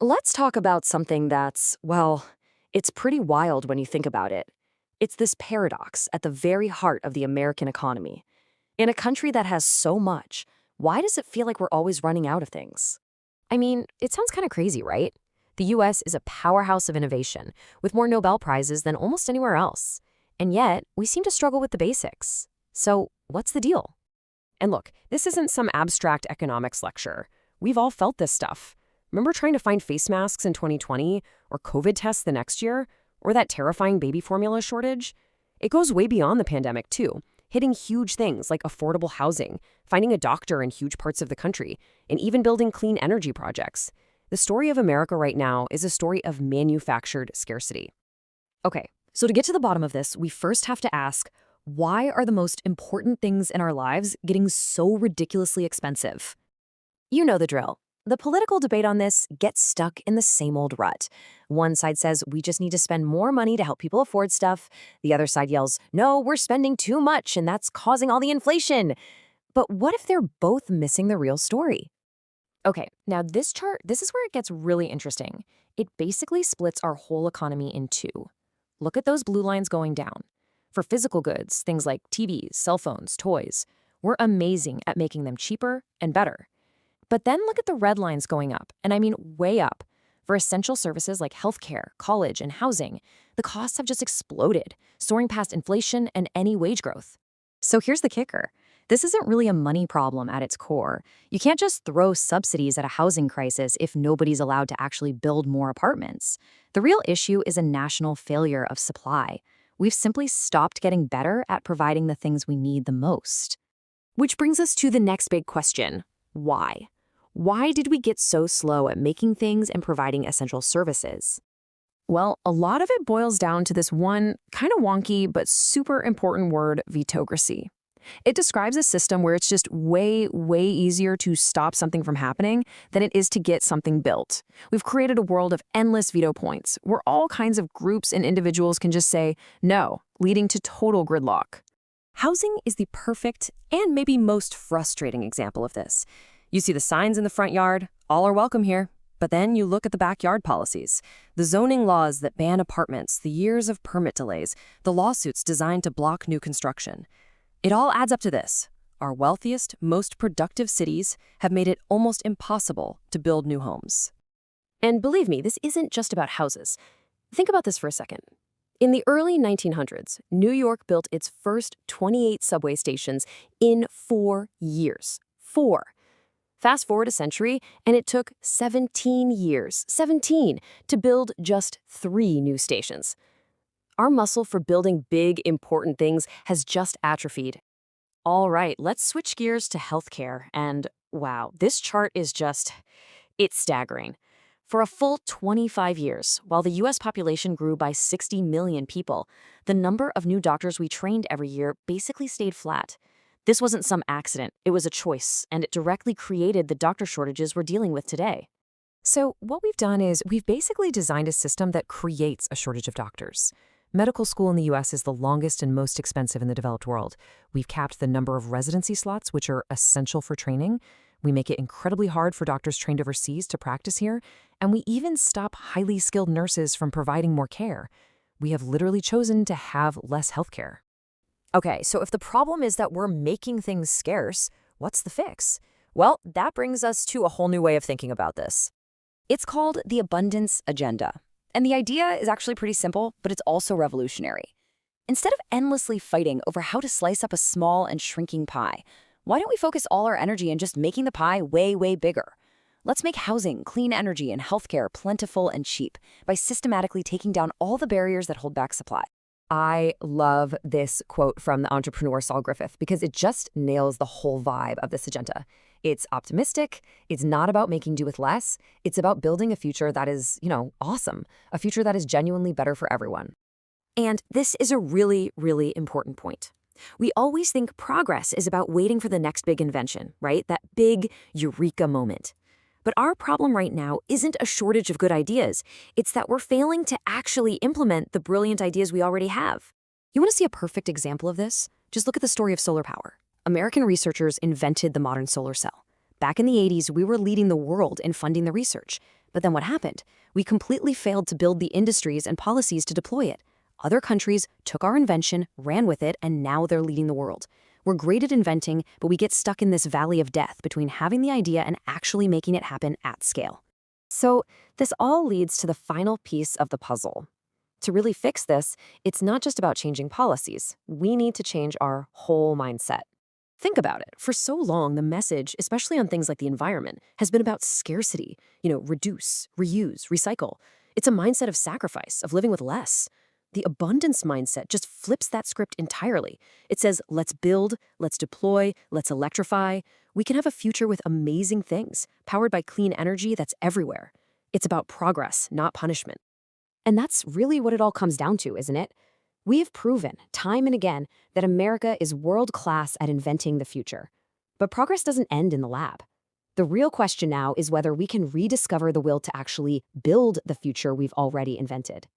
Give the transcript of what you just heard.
Let's talk about something that's, well, it's pretty wild when you think about it. It's this paradox at the very heart of the American economy. In a country that has so much, why does it feel like we're always running out of things? I mean, it sounds kind of crazy, right? The US is a powerhouse of innovation, with more Nobel Prizes than almost anywhere else. And yet, we seem to struggle with the basics. So, what's the deal? And look, this isn't some abstract economics lecture. We've all felt this stuff. Remember trying to find face masks in 2020, or COVID tests the next year, or that terrifying baby formula shortage? It goes way beyond the pandemic, too, hitting huge things like affordable housing, finding a doctor in huge parts of the country, and even building clean energy projects. The story of America right now is a story of manufactured scarcity. Okay, so to get to the bottom of this, we first have to ask, why are the most important things in our lives getting so ridiculously expensive? You know the drill. The political debate on this gets stuck in the same old rut. One side says we just need to spend more money to help people afford stuff. The other side yells, no, we're spending too much and that's causing all the inflation. But what if they're both missing the real story? Okay, now this chart, this is where it gets really interesting. It basically splits our whole economy in two. Look at those blue lines going down. For physical goods, things like TVs, cell phones, toys, we're amazing at making them cheaper and better. But then look at the red lines going up, and I mean way up. For essential services like healthcare, college, and housing, the costs have just exploded, soaring past inflation and any wage growth. So here's the kicker. This isn't really a money problem at its core. You can't just throw subsidies at a housing crisis if nobody's allowed to actually build more apartments. The real issue is a national failure of supply. We've simply stopped getting better at providing the things we need the most. Which brings us to the next big question. Why? Why did we get so slow at making things and providing essential services? Well, a lot of it boils down to this one kind of wonky but super important word, vetocracy. It describes a system where it's just way, way easier to stop something from happening than it is to get something built. We've created a world of endless veto points where all kinds of groups and individuals can just say no, leading to total gridlock. Housing is the perfect and maybe most frustrating example of this. You see the signs in the front yard, all are welcome here. But then you look at the backyard policies, the zoning laws that ban apartments, the years of permit delays, the lawsuits designed to block new construction. It all adds up to this. Our wealthiest, most productive cities have made it almost impossible to build new homes. And believe me, this isn't just about houses. Think about this for a second. In the early 1900s, New York built its first 28 subway stations in 4 years. 4. Fast forward a century, and it took 17 years, 17, to build just 3 new stations. Our muscle for building big, important things has just atrophied. All right, let's switch gears to healthcare. And wow, this chart is it's staggering. For a full 25 years, while the US population grew by 60 million people, the number of new doctors we trained every year basically stayed flat. This wasn't some accident, it was a choice, and it directly created the doctor shortages we're dealing with today. So what we've done is we've basically designed a system that creates a shortage of doctors. Medical school in the US is the longest and most expensive in the developed world. We've capped the number of residency slots, which are essential for training. We make it incredibly hard for doctors trained overseas to practice here, and we even stop highly skilled nurses from providing more care. We have literally chosen to have less healthcare. Okay, so if the problem is that we're making things scarce, what's the fix? Well, that brings us to a whole new way of thinking about this. It's called the abundance agenda. And the idea is actually pretty simple, but it's also revolutionary. Instead of endlessly fighting over how to slice up a small and shrinking pie, why don't we focus all our energy in just making the pie way, way bigger? Let's make housing, clean energy, and healthcare plentiful and cheap by systematically taking down all the barriers that hold back supply. I love this quote from the entrepreneur Saul Griffith because it just nails the whole vibe of this agenda. It's optimistic. It's not about making do with less. It's about building a future that is, awesome. A future that is genuinely better for everyone. And this is a really, really important point. We always think progress is about waiting for the next big invention, right? That big eureka moment. But our problem right now isn't a shortage of good ideas. It's that we're failing to actually implement the brilliant ideas we already have. You want to see a perfect example of this? Just look at the story of solar power. American researchers invented the modern solar cell. Back in the 80s, we were leading the world in funding the research. But then what happened? We completely failed to build the industries and policies to deploy it. Other countries took our invention, ran with it, and now they're leading the world. We're great at inventing, but we get stuck in this valley of death between having the idea and actually making it happen at scale. So this all leads to the final piece of the puzzle. To really fix this, it's not just about changing policies. We need to change our whole mindset. Think about it. For so long, the message, especially on things like the environment, has been about scarcity. Reduce, reuse, recycle. It's a mindset of sacrifice, of living with less. The abundance mindset just flips that script entirely. It says, let's build, let's deploy, let's electrify. We can have a future with amazing things, powered by clean energy that's everywhere. It's about progress, not punishment. And that's really what it all comes down to, isn't it? We have proven, time and again, that America is world-class at inventing the future. But progress doesn't end in the lab. The real question now is whether we can rediscover the will to actually build the future we've already invented.